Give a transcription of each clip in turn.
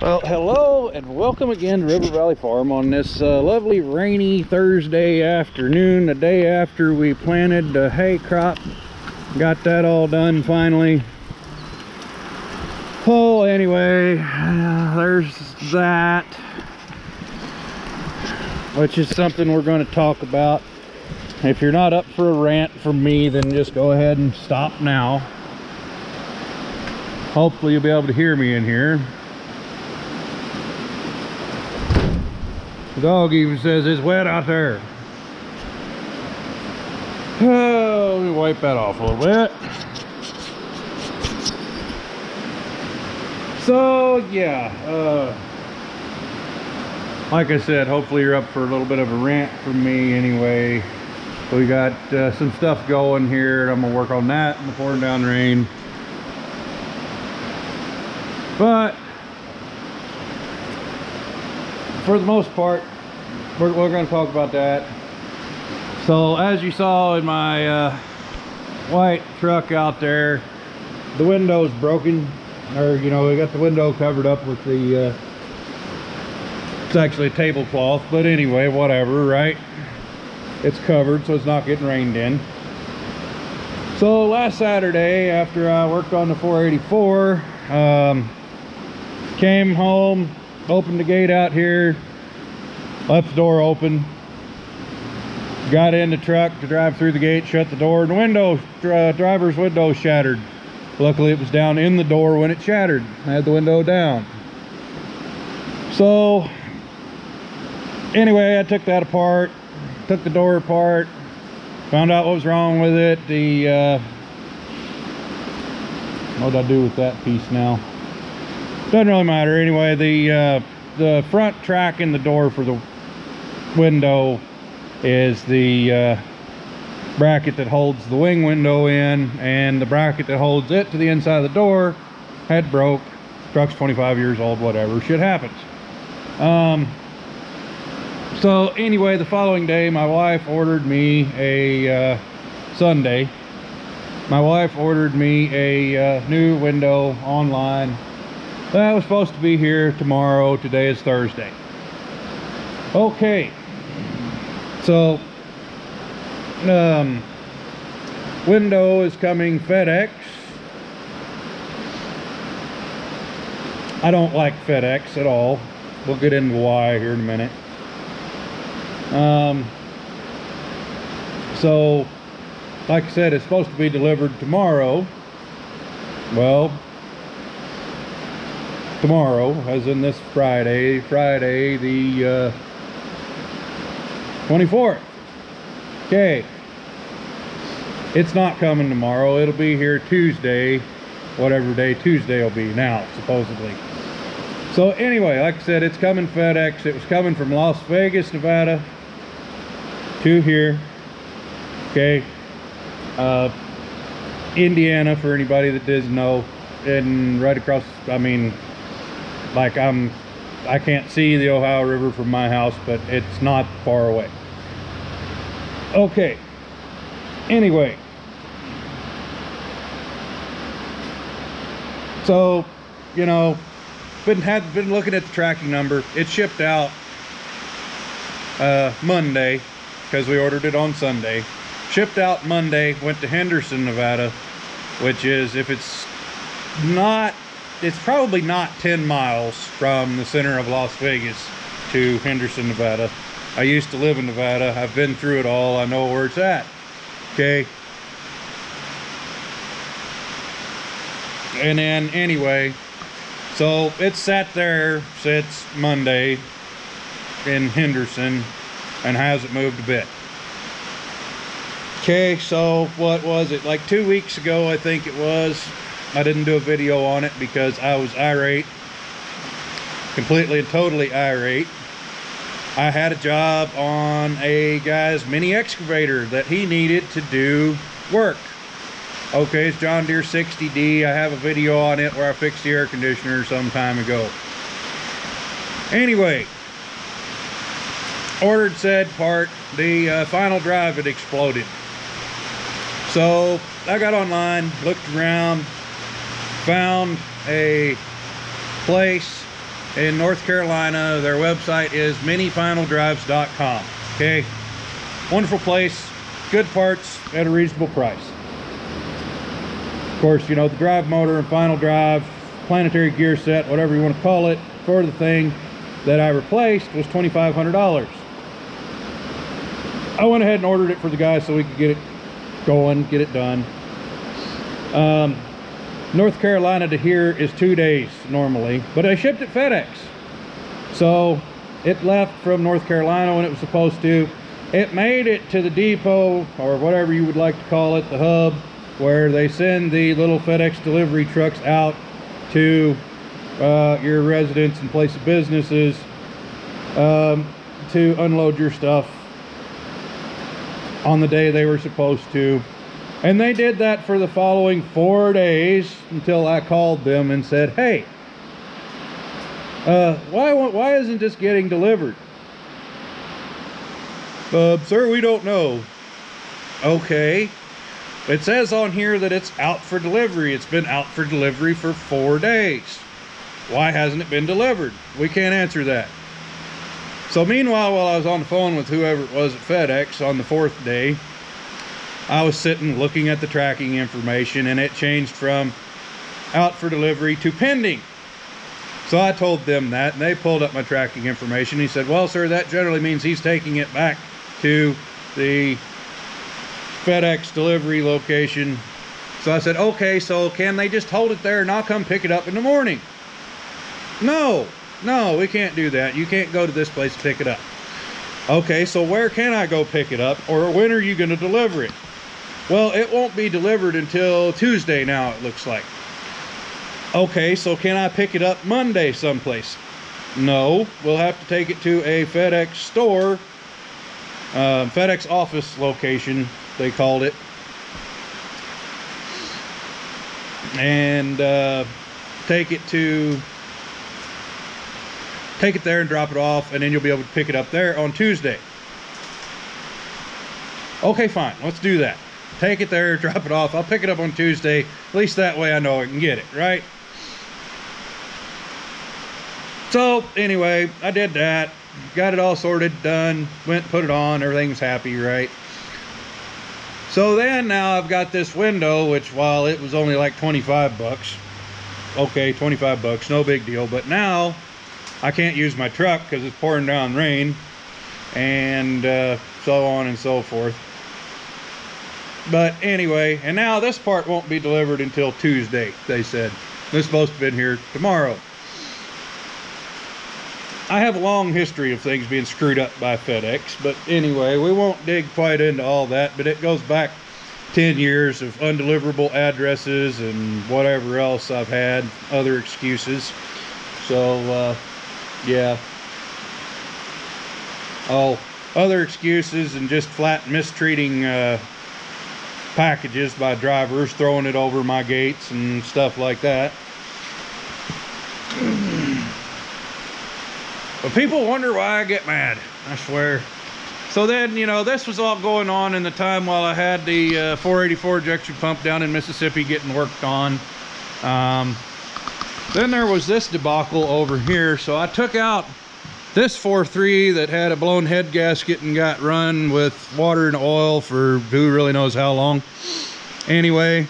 Well, hello and welcome again to River Valley Farm on this lovely rainy Thursday afternoon, the day after we planted the hay crop. Got that all done finally. Oh, anyway, there's that, which is something we're going to talk about. If you're not up for a rant from me, then just go ahead and stop now. Hopefully you'll be able to hear me in here. The dog even says it's wet out there. Oh, let me wipe that off a little bit. So yeah, like I said, hopefully you're up for a little bit of a rant from me anyway. We got some stuff going here. I'm gonna work on that in the pouring down rain. But for the most part, we're going to talk about that. So as you saw in my white truck out there, the window's broken, or we got the window covered up with the it's actually a tablecloth, but anyway, whatever, right? It's covered so it's not getting rained in. So last Saturday, after I worked on the 484, came home, opened the gate out here, left the door open, got in the truck to drive through the gate, shut the door, and the window, driver's window shattered. Luckily it was down in the door when it shattered. I had the window down. So anyway, I took that apart, took the door apart, found out what was wrong with it. What did I do with that piece now? Doesn't really matter. Anyway, the front track in the door for the window is the bracket that holds the wing window in, and the bracket that holds it to the inside of the door had broke. Truck's 25 years old, whatever, shit happens. So anyway, the following day, my wife ordered me a Sunday. My wife ordered me a new window online. That was supposed to be here tomorrow. Today is Thursday. Okay. So, window is coming FedEx. I don't like FedEx at all. We'll get into why here in a minute. So, like I said, it's supposed to be delivered tomorrow. Well, tomorrow, as in this Friday the 24th. Okay, it's not coming tomorrow. It'll be here Tuesday, whatever day Tuesday will be now, supposedly. So anyway, like I said, it's coming FedEx. It was coming from Las Vegas, Nevada to here. Okay, Indiana, for anybody that doesn't know, and right across, I mean, like I can't see the Ohio River from my house, but it's not far away. Okay, anyway, so been looking at the tracking number. It shipped out Monday, because we ordered it on Sunday. Shipped out Monday, went to Henderson, Nevada, which is, if it's probably not 10 miles from the center of Las Vegas to Henderson, Nevada. I used to live in Nevada. I've been through it all. I know where it's at. Okay. And then anyway, so it's sat there since Monday in Henderson and hasn't moved a bit. Okay, so what was it? Like 2 weeks ago, I think it was. I didn't do a video on it because I was irate, completely and totally irate. I had a job on a guy's mini excavator that he needed to do work. Okay, it's John Deere 60D. I have a video on it where I fixed the air conditioner some time ago. Anyway, ordered said part. The final drive had exploded. So I got online, looked around, found a place in North Carolina. Their website is minifinaldrives.com. Okay, wonderful place, good parts at a reasonable price. Of course, you know, the drive motor and final drive, planetary gear set, whatever you want to call it, for the thing that I replaced was $2,500. I went ahead and ordered it for the guy so we could get it going, get it done. North Carolina to here is 2 days normally, but I shipped it FedEx. So it left from North Carolina when it was supposed to. It made it to the depot, or whatever you would like to call it, the hub, where they send the little FedEx delivery trucks out to your residents and place of businesses to unload your stuff on the day they were supposed to. And they did that for the following 4 days until I called them and said, hey, why isn't this getting delivered? Sir, we don't know. Okay. It says on here that it's out for delivery. It's been out for delivery for 4 days. Why hasn't it been delivered? We can't answer that. So meanwhile, while I was on the phone with whoever it was at FedEx on the 4th day, I was sitting looking at the tracking information, and it changed from out for delivery to pending. So I told them that, and they pulled up my tracking information. He said, well, sir, that generally means he's taking it back to the FedEx delivery location. So I said, okay, so can they just hold it there and I'll come pick it up in the morning? No, we can't do that. You can't go to this place to pick it up. Okay, so where can I go pick it up, or when are you going to deliver it? Well, it won't be delivered until Tuesday now, it looks like. Okay, so can I pick it up Monday someplace? No, we'll have to take it to a FedEx store, FedEx office location, they called it. And take it there and drop it off, and then you'll be able to pick it up there on Tuesday. Okay, fine, let's do that. Take it there, drop it off. I'll pick it up on Tuesday. At least that way I know I can get it, right? So anyway, I did that. Got it all sorted, done. Went, put it on. Everything's happy, right? So then now I've got this window, which while it was only like 25 bucks, okay, 25 bucks, no big deal. But now I can't use my truck because it's pouring down rain, and so on and so forth. But anyway, and now this part won't be delivered until Tuesday, they said. It's supposed to have been here tomorrow. I have a long history of things being screwed up by FedEx, but anyway, we won't dig quite into all that, but it goes back 10 years of undeliverable addresses and whatever else I've had, other excuses. So, yeah. Oh, other excuses and just flat mistreating packages by drivers, throwing it over my gates and stuff like that. But people wonder why I get mad, I swear. So then, you know, this was all going on in the time while I had the 484 ejection pump down in Mississippi getting worked on. Then there was this debacle over here. So I took out this 4.3 that had a blown head gasket and got run with water and oil for who really knows how long. Anyway,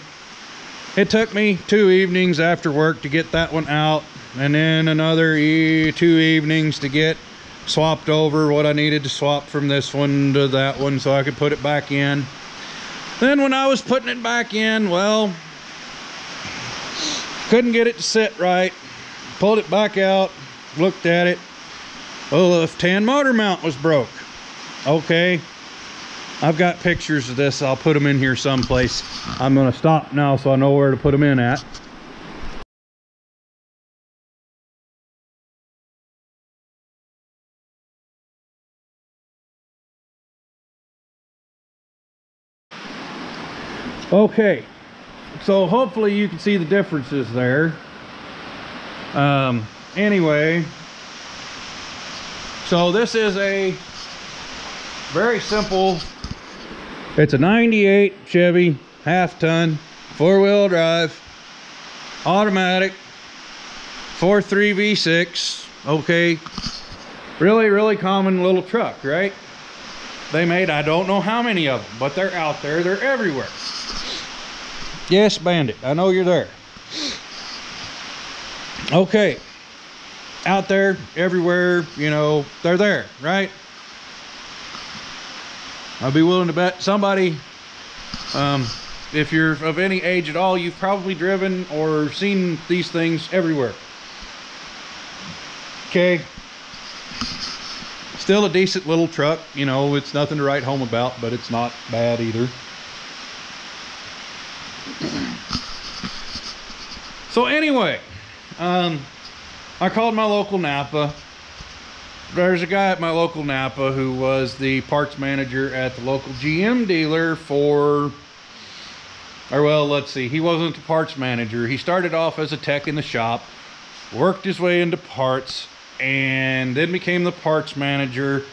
it took me 2 evenings after work to get that one out, and then another 2 evenings to get swapped over what I needed to swap from this one to that one so I could put it back in. Then when I was putting it back in, well, couldn't get it to sit right. Pulled it back out, looked at it. Well, the left-hand motor mount was broke. Okay, I've got pictures of this. I'll put them in here someplace. I'm gonna stop now so I know where to put them in at. Okay, so hopefully you can see the differences there. Anyway, so this is a very simple, it's a 98 Chevy half-ton 4-wheel drive automatic 4.3 V6 Okay, really common little truck, right? They made, I don't know how many of them, but they're out there, they're everywhere. Yes, Bandit, I know you're there. Okay, out there, everywhere, you know, they're there, right? I'd be willing to bet somebody, if you're of any age at all, you've probably driven or seen these things everywhere. Okay, still a decent little truck, you know, it's nothing to write home about, but it's not bad either. So anyway, I called my local Napa. There's a guy at my local Napa who was the parts manager at the local GM dealer for, or well, let's see, he wasn't the parts manager. He started off as a tech in the shop, worked his way into parts, and then became the parts manager.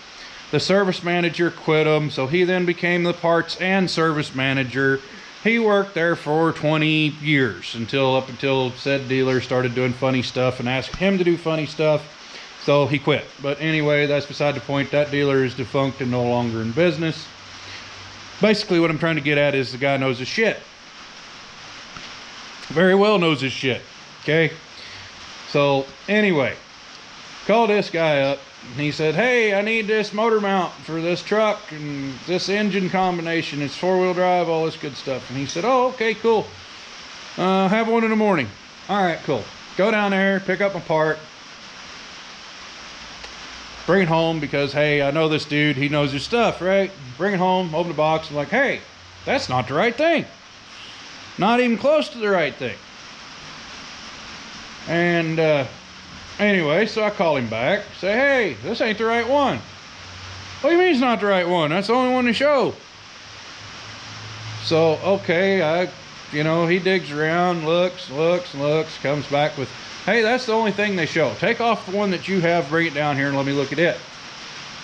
The service manager quit him, so he then became the parts and service manager. He worked there for 20 years up until said dealer started doing funny stuff and asked him to do funny stuff, so he quit. But anyway, that's beside the point. That dealer is defunct and no longer in business. Basically what I'm trying to get at is the guy knows his shit. Very well knows his shit. Okay, so anyway, called this guy up and he said, hey, I need this motor mount for this truck and this engine combination. It's 4-wheel drive, all this good stuff. And he said, oh, okay, cool. Have one in the morning. All right, cool. Go down there, pick up my part, bring it home because, hey, I know this dude, he knows his stuff, right? Bring it home, open the box. I'm like, hey, that's not the right thing. Not even close to the right thing. And anyway, so I call him back, say, hey, this ain't the right one. What do you mean it's not the right one? That's the only one to show. So, okay, you know, he digs around, looks, comes back with, hey, that's the only thing they show. Take off the one that you have, bring it down here and let me look at it.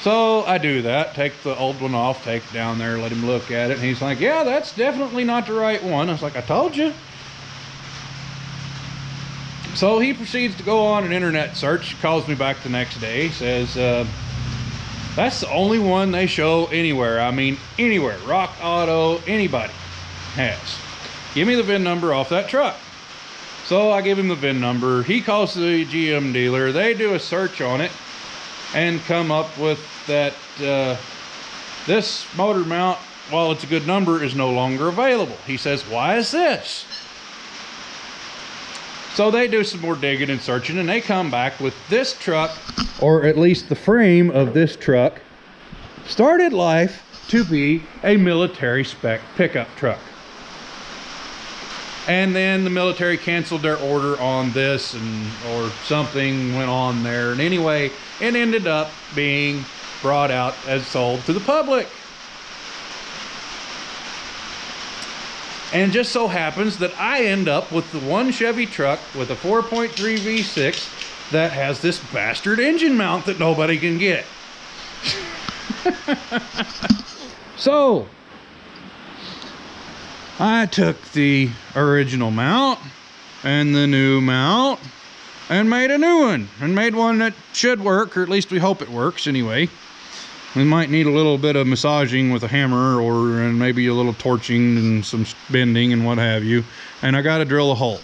So I do that, take the old one off, take it down there, let him look at it. And he's like, yeah, that's definitely not the right one. I was like, I told you. So he proceeds to go on an internet search, calls me back the next day, says, that's the only one they show anywhere. I mean, anywhere. Rock Auto, anybody has. Give me the VIN number off that truck. So I give him the VIN number. He calls the GM dealer. They do a search on it and come up with that this motor mount, while it's a good number, is no longer available. He says, why is this? So they do some more digging and searching, and they come back with this truck, or at least the frame of this truck, started life to be a military spec pickup truck. And then the military canceled their order on this, or something went on there. And anyway, it ended up being brought out as sold to the public. And just so happens that I end up with the one Chevy truck with a 4.3 V6 that has this bastard engine mount that nobody can get. So I took the original mount and the new mount and made a new one, and made one that should work, or at least we hope it works anyway. We might need a little bit of massaging with a hammer, and maybe a little torching and some bending and what have you. And I got to drill a hole.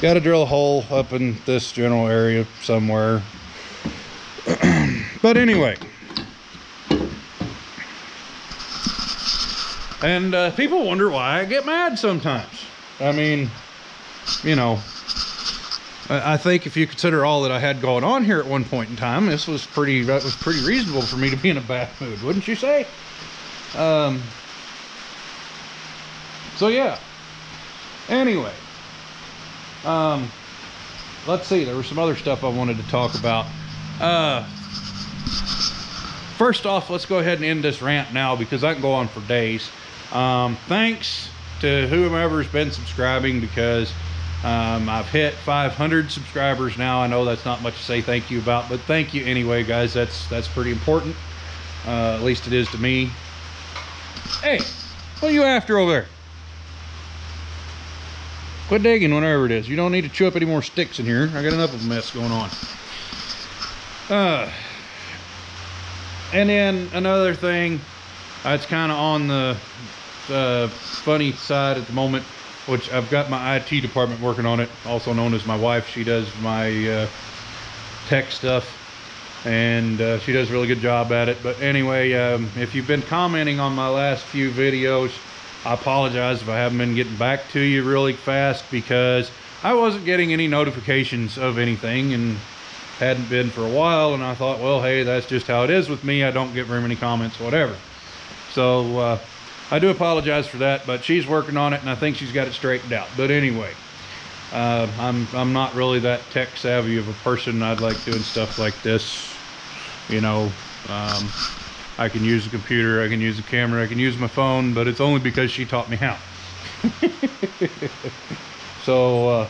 Got to drill a hole up in this general area somewhere. But anyway. And people wonder why I get mad sometimes. I mean, you know, I think if you consider all that I had going on here at one point in time, that was pretty reasonable for me to be in a bad mood, wouldn't you say? So yeah. Anyway, let's see. There was some other stuff I wanted to talk about. First off, let's go ahead and end this rant now, because I can go on for days. Thanks to whomever's been subscribing, because I've hit 500 subscribers now. I know that's not much to say thank you about, but thank you anyway, guys. That's pretty important. At least it is to me. Hey, what are you after over there? Quit digging whenever it is. You don't need to chew up any more sticks in here. I got enough of a mess going on. And then another thing, it's kind of on the funny side at the moment, which I've got my IT department working on it, also known as my wife. She does my tech stuff, and she does a really good job at it. But anyway, if you've been commenting on my last few videos, I apologize if I haven't been getting back to you really fast, because I wasn't getting any notifications of anything and hadn't been for a while, and I thought, well, hey, that's just how it is with me. I don't get very many comments, whatever. So I do apologize for that, but she's working on it, and I think she's got it straightened out. But anyway, I'm not really that tech savvy of a person. I'd like doing stuff like this, you know. I can use a computer, I can use a camera, I can use my phone, but it's only because she taught me how. So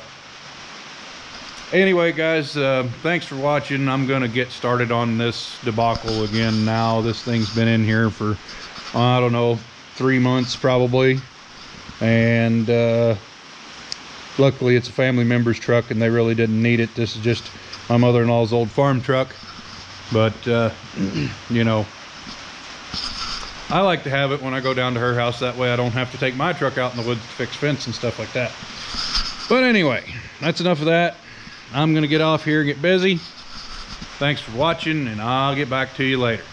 anyway, guys, thanks for watching. I'm gonna get started on this debacle again now. This thing's been in here for, I don't know, 3 months probably, and luckily it's a family member's truck and they really didn't need it. This is just my mother-in-law's old farm truck, but you know, I like to have it when I go down to her house. That way I don't have to take my truck out in the woods to fix fence and stuff like that. But anyway, that's enough of that. I'm gonna get off here and get busy. Thanks for watching, and I'll get back to you later.